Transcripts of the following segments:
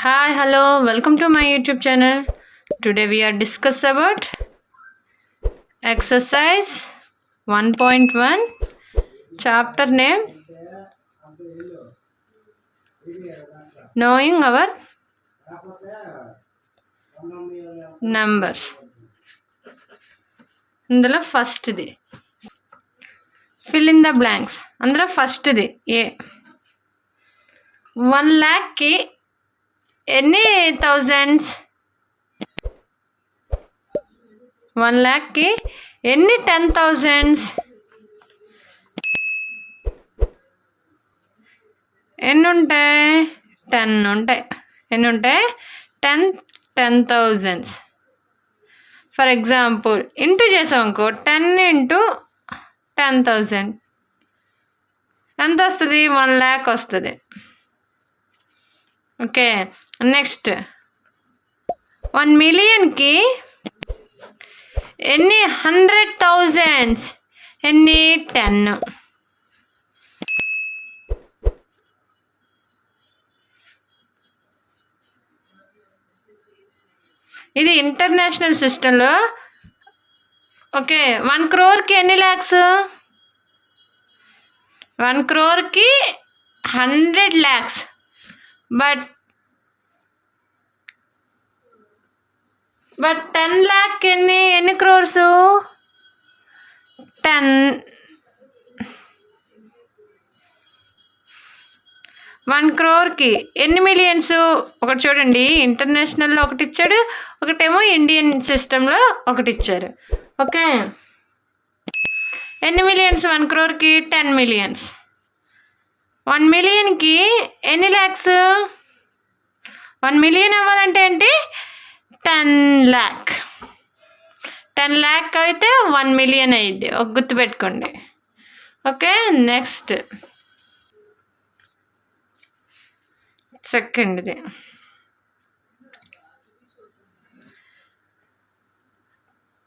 Hi, hello, welcome to my YouTube channel. Today we are discuss about exercise 1.1 chapter name knowing our numbers. అందులో ఫస్ట్ది fill in the blanks. అందులో ఫస్ట్ది ఏ 1 lakhకి ఎన్ని thousands? 1 lakhకి ఎన్ని 10,000s? ఎన్ని ఉంటాయి? 10 ఉంటాయి. ఎన్ని ఉంటాయి? 10,000s. ఫర్ ఎగ్జాంపుల్ ఇంటూ చేసాం అనుకో, 10 into 10,000 ఎంత వస్తుంది? 1 lakh వస్తుంది. ఓకే, నెక్స్ట్ 1 millionకి ఎన్ని 100,000s? ఎన్ని? 10. ఇది ఇంటర్నేషనల్ సిస్టంలో. ఓకే, 1 crore ఎన్ని lakhs? 1 crore 100 lakhs. But 10 lakh ఎన్ని crores? 10. 1 crore ఎన్ని మిలియన్స్? ఒకటి చూడండి, ఇంటర్నేషనల్లో ఒకటి ఇచ్చాడు, ఒకటేమో ఇండియన్ సిస్టంలో ఒకటి ఇచ్చారు. ఓకే, ఎన్ని మిలియన్స్? 1 crore 10 millions. 1 millionకి ఎన్ని ల్యాక్స్? 1 million అవ్వాలంటే ఏంటి? 10 lakh. 10 lakh అయితే 1 million అయ్యిద్ది. ఒక గుర్తుపెట్టుకోండి. ఓకే, నెక్స్ట్ సెకండ్ది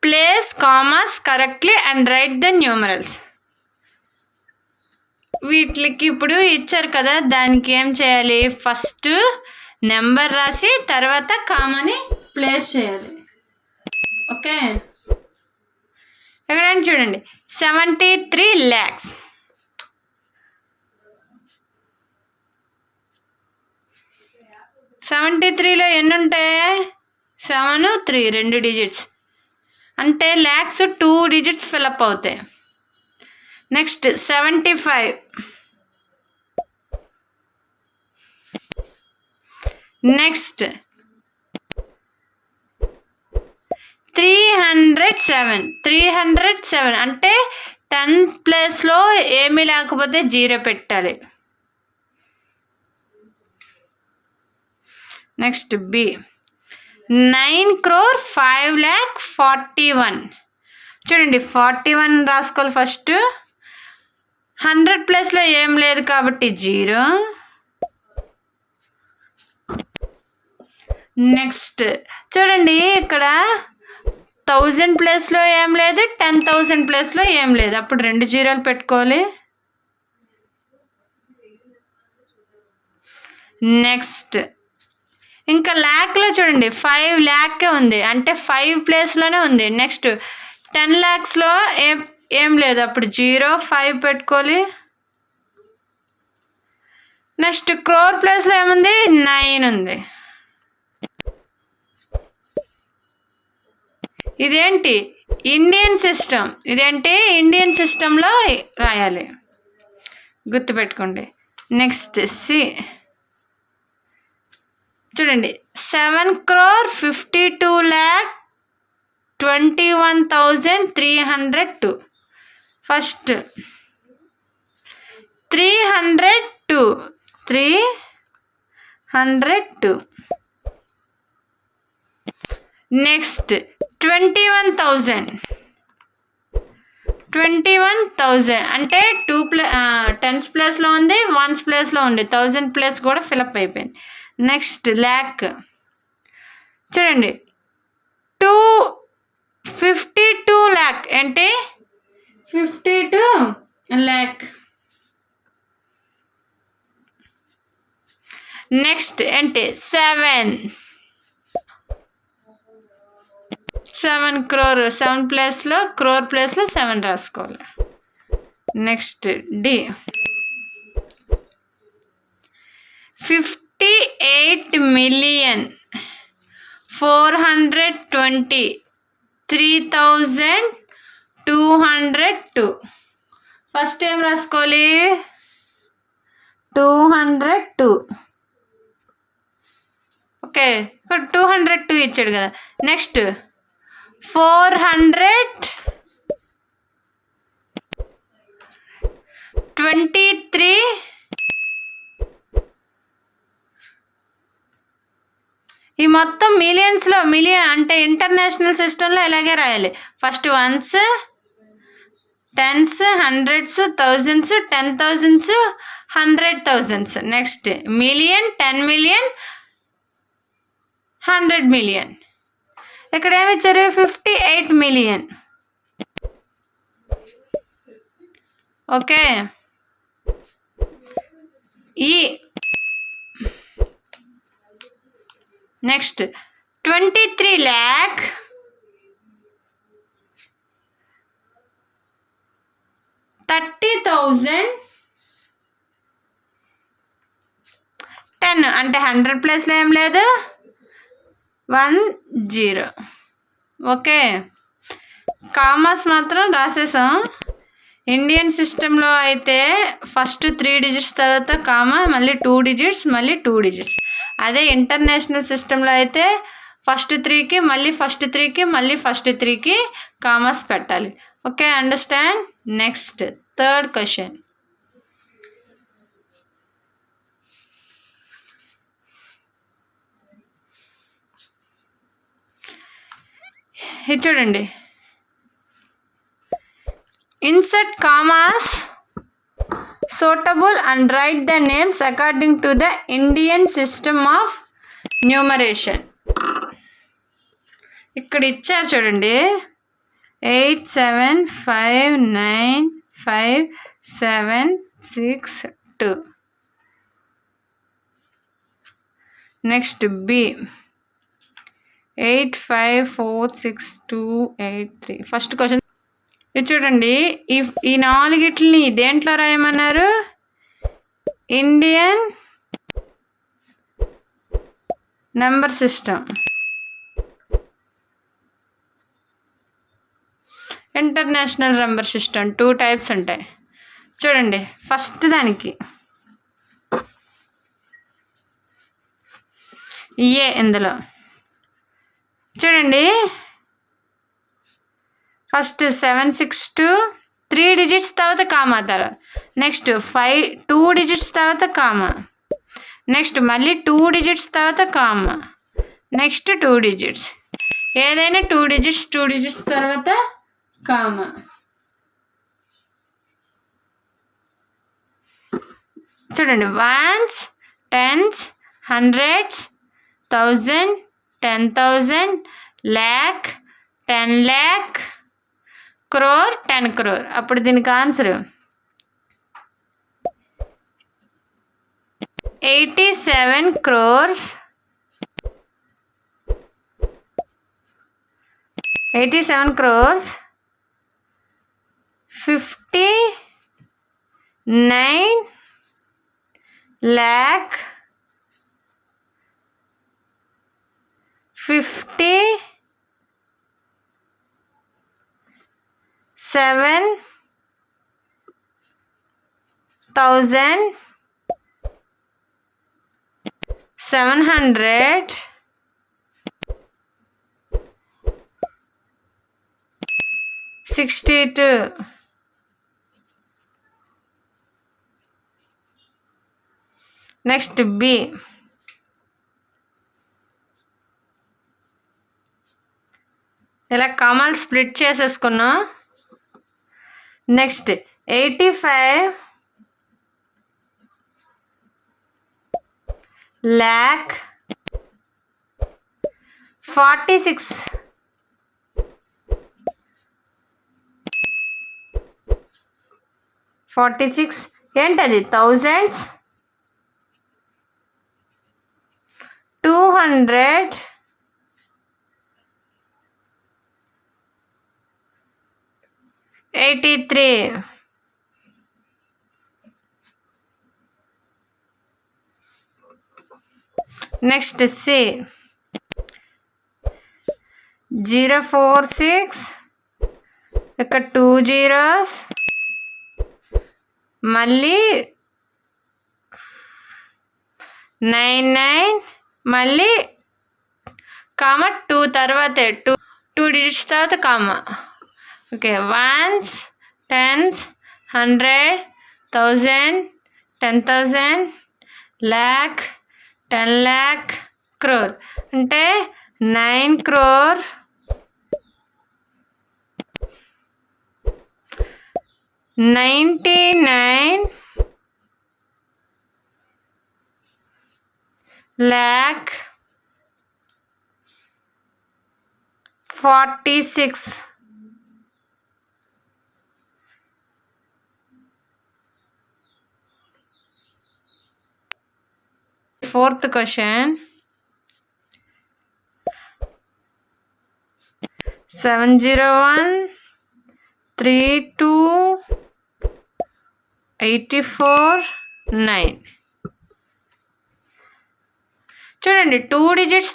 place commas correctly and write the numerals. వీటికి ఇప్పుడు ఇచ్చారు కదా, దానికి ఏం చేయాలి? ఫస్ట్ నెంబర్ రాసి తర్వాత కామాని ప్లేస్ చేయాలి. ఓకే, ఎక్కడైనా చూడండి, 73 lakhs. 73లో ఎన్ని ఉంటాయి? 7, 3 2 digits. అంటే ల్యాక్స్ 2 digits ఫిలప్ అవుతాయి. నెక్స్ట్ 75. నెక్స్ట్ 307 అంటే 10 ప్లేస్లో ఏమీ లేకపోతే 0 పెట్టాలి. Next b 9 crore 5,41,000. చూడండి, 41 రాసుకోవాలి ఫస్ట్. 100 ప్లేస్లో ఏం లేదు కాబట్టి 0. నెక్స్ట్ చూడండి, ఇక్కడ 1000 ప్లేస్లో ఏం లేదు, 10,000 ప్లేస్లో ఏం లేదు, అప్పుడు 2 జీరోలు పెట్టుకోవాలి. నెక్స్ట్ ఇంకా ల్యాక్లో చూడండి, 5 lakh ఉంది, అంటే 5 ప్లేస్లోనే ఉంది. నెక్స్ట్ 10 lakhsలో ఏం లేదు, అప్పుడు 0 5 పెట్టుకోవాలి. నెక్స్ట్ క్రోర్ ప్లేస్లో ఏముంది? 9 ఉంది. ఇదేంటి? Indian system. ఇదేంటి? ఇండియన్ సిస్టంలో రాయాలి, గుర్తుపెట్టుకోండి. నెక్స్ట్ సి చూడండి, 7 crore 52,21,302. ఫస్ట్ 302. నెక్స్ట్ 21,000 అంటే 10s ప్లేస్లో ఉంది, 1s ప్లేస్లో ఉంది, 1000 ప్లేస్ కూడా ఫిలప్ అయిపోయింది. నెక్స్ట్ ల్యాక్ చూడండి, 52 lakh అంటే 52 lakh. నెక్స్ట్ ఏంటి 7 crore. 7 ప్లేస్లో crore ప్లేస్లో 7 రాసుకోవాలి. Next D 58,423,202. ఫస్ట్ ఏం రాసుకోవాలి 202. ఓకే, ఇక్కడ 202 ఇచ్చాడు కదా. నెక్స్ట్ 423. ఈ మొత్తం మిలియన్స్లో, మిలియన్ అంటే ఇంటర్నేషనల్ సిస్టంలో ఇలాగే రాయాలి. First ones, tens, hundreds, thousands, 10,000s, 100,000s. Next million, 10 million, 100 million. ఇక్కడ ఏమి ఇచ్చారు 58 million. ఓకే, ఈ నెక్స్ట్ 23,30,000. 10 అంటే 100 ప్లేస్లో ఏం లేదు, 10. ఓకే, కామర్స్ మాత్రం రాసేసాం. ఇండియన్ సిస్టంలో అయితే ఫస్ట్ 3 digits తర్వాత కామా, మళ్ళీ 2 digits, మళ్ళీ 2 digits. అదే ఇంటర్నేషనల్ సిస్టంలో అయితే ఫస్ట్ 3కి, మళ్ళీ ఫస్ట్ 3కి, మళ్ళీ ఫస్ట్ 3కి కామర్స్ పెట్టాలి. Okay, understand. Next third question. ఇది చూడండి, insert commas suitable and write the names according to the Indian system of numeration. ఇక్కడ ఇచ్చారు చూడండి, 8 7 5 9 5 7 6 2. Next B 8 5 4 6 2 8 3. ఫస్ట్ క్వశ్చన్ ఇది చూడండి, ఈ 4 దేంట్లో రాయమన్నారు, Indian number system, international number system. 2 types ఉంటాయి చూడండి. ఫస్ట్ దానికి ఏ ఇందులో చూడండి, ఫస్ట్ 762, 3 digits తర్వాత కామా, తర్వాత నెక్స్ట్ 2 digits తర్వాత కామా, నెక్స్ట్ మళ్ళీ 2 digits తర్వాత కామా, నెక్స్ట్ 2 digits. ఏదైనా 2 digits తర్వాత కామా. చూడండి, 1s, 10s, 100s, 1000, 10,000, lakh, 10 lakh, crore, 10 crore. అప్పుడు దీనికి answer 87 crores, 59 lakh 57,762. Next b ఇలా కామాలు స్ప్లిట్ చేసేసుకున్నాం. నెక్స్ట్ 85 lakh 46 ఏంటది, thousands, 283. Next C. 046. ఇక్కడ 2 zeros, మళ్ళీ 99, మళ్ళీ కామ 2 తర్వాత 2 digits తర్వాత comma. Okay, ones, tens, 100, 1000, 10,000, lakh, 10 lakh, crore. అంటే 9 crore 99 lakh 46. Fourth question. 701 32 84 9. చూడండి, 2 digits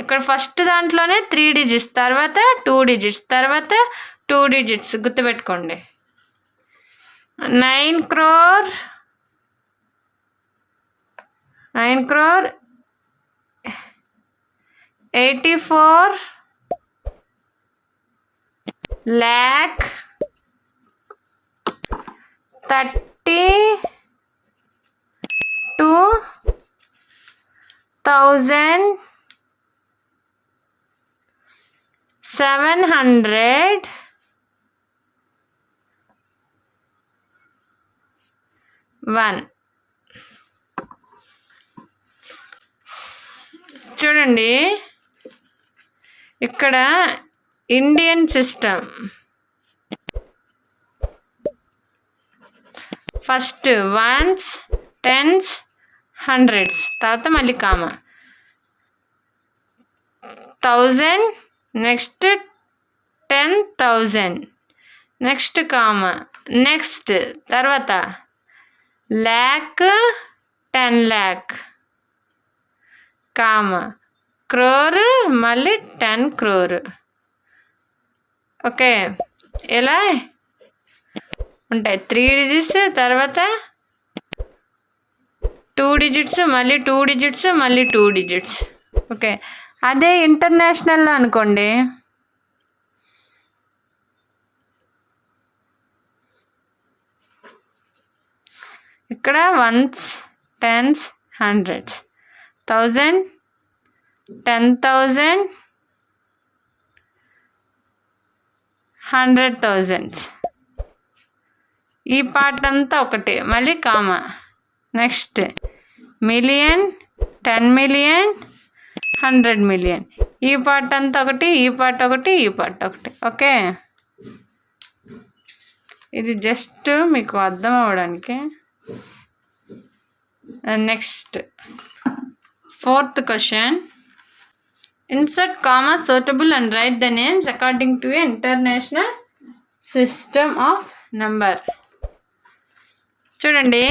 ఇక్కడ ఫస్ట్ దాంట్లోనే 3 digits, తర్వాత 2 digits, తర్వాత 2 digits గుర్తుపెట్టుకోండి. 9 crore 84 lakh 32,701. చూడండి, ఇక్కడ Indian system first ones, tens, hundreds, తర్వాత మళ్ళీ comma. 1000, next 10,000, next comma, next తర్వాత lakh 10 lakh, కామ, క్రోర్, మళ్ళీ 10 crore. ఓకే, ఇలా ఉంటాయి 3 digits, తర్వాత 2 digits, మళ్ళీ 2 digits, మళ్ళీ 2 digits. ఓకే, అదే ఇంటర్నేషనల్లో అనుకోండి, ఇక్కడ వన్స్, టెన్స్, హండ్రెడ్స్, 1000, 10,000, 100,000. ఈ పార్ట్ అంతా ఒకటి, మళ్ళీ comma. Next million, 10 million, 100 million. ఈ పార్ట్ అంతా ఒకటి, ఈ పార్ట్ ఒకటి, ఈ పార్ట్ ఒకటి. ఓకే, ఇది జస్ట్ మీకు అర్థం అవ్వడానికి. Next fourth question. Insert comma suitable and write the names according to an international system of number. చూడండి,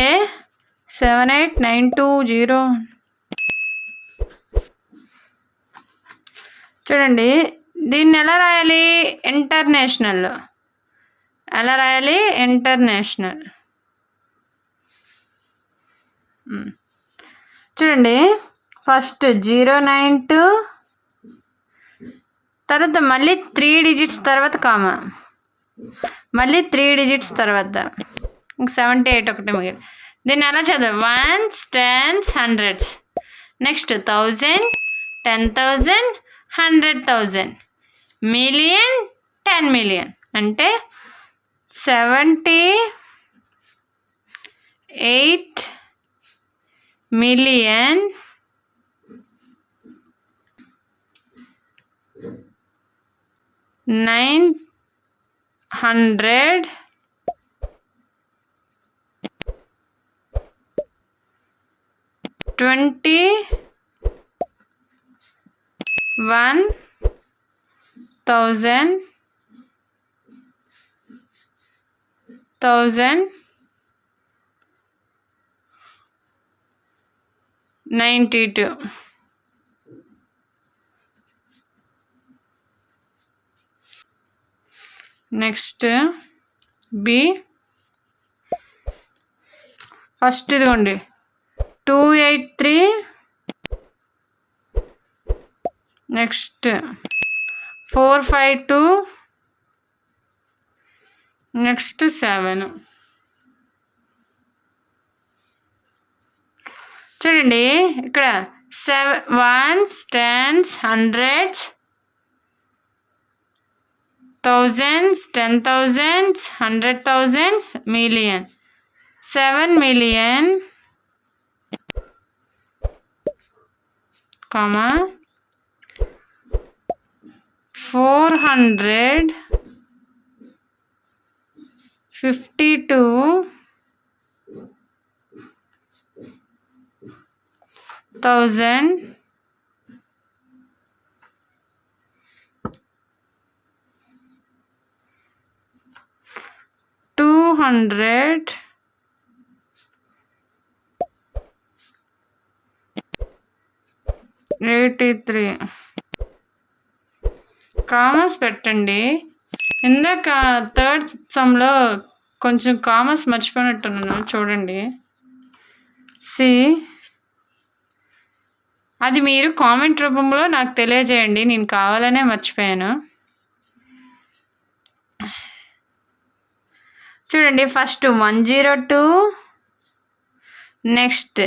ఏ 78920. చూడండి, దీన్ని ఎలా రాయాలి? ఇంటర్నేషనల్. ఎలా రాయాలి? ఇంటర్నేషనల్. చూడండి, ఫస్ట్ 092, తర్వాత మళ్ళీ 3 digits తర్వాత కామ, మళ్ళీ 3 digits తర్వాత 78 ఒకటి మిగిలి. దీన్ని ఎలా చదువు? Ones, tens, hundreds, next 1000, 10,000, 100,000, million, 10 million. అంటే 78 million 900 100,000. 92. Next B. ఫస్ట్ ఇదిగోండి 283. నెక్స్ట్ 452. నెక్స్ట్ 7. చూడండి ఇక్కడ 1s, 10s, 100s, 1000s, 10,000s, 100,000s, million. 7 million, 452,000 283. Commerce పెట్టండి. ఇందాక థర్డ్ సమ్లో కొంచెం కామర్స్ మర్చిపోయినట్టున్నాను, చూడండి. సి, అది మీరు కామెంట్ రూపంలో నాకు తెలియజేయండి, నేను కావాలనే మర్చిపోయాను. చూడండి, ఫస్ట్ 102, నెక్స్ట్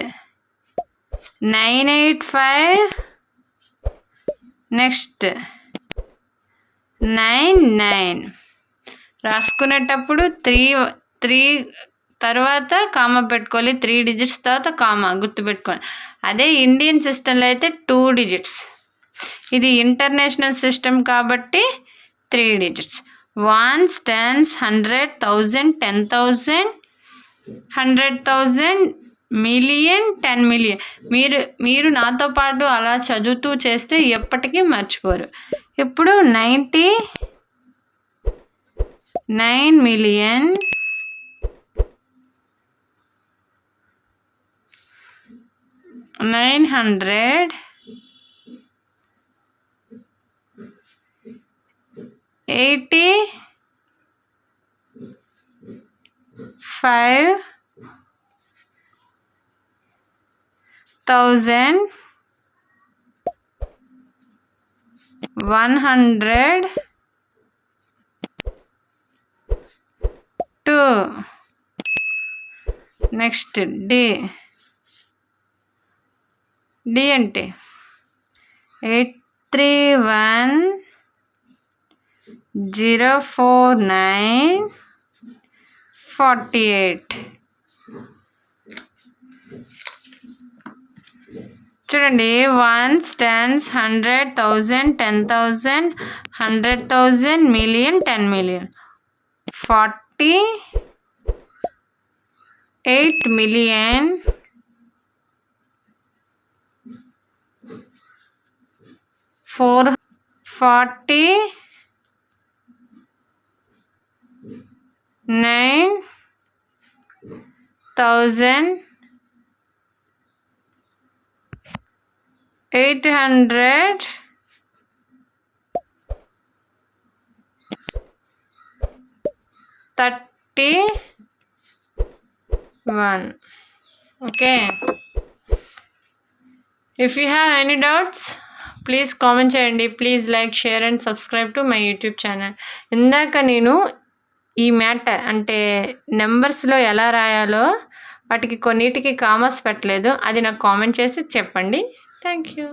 985, నెక్స్ట్ 99. రాసుకునేటప్పుడు 3 తర్వాత కామా పెట్టుకోవాలి, 3 digits తర్వాత కామా గుర్తుపెట్టుకోవాలి. అదే ఇండియన్ సిస్టంలో అయితే 2 digits. ఇది ఇంటర్నేషనల్ సిస్టమ్ కాబట్టి 3 digits. 1s, 10s, 100, 1000, 10,000, 100,000, million, 10 million. మీరు నాతో పాటు అలా చదువుతూ చేస్తే ఎప్పటికీ మర్చిపోరు. ఇప్పుడు 99 million 985,102. నెక్స్ట్ డి అంటే 831,049,48. చూడండి, 1s, 10s, 100, 1000, 10,000, 100,000, million, 10 million. 48 million 49,831. Okay. If you have any doubts, please comment చేయండి. Please like, share and subscribe to my YouTube channel. ఇందాక నేను ఈ మ్యాటర్ అంటే నెంబర్స్లో ఎలా రాయాలో వాటికి కొన్నిటికి కామర్స్ పెట్టలేదు, అది నాకు కామెంట్ చేసి చెప్పండి. Thank you.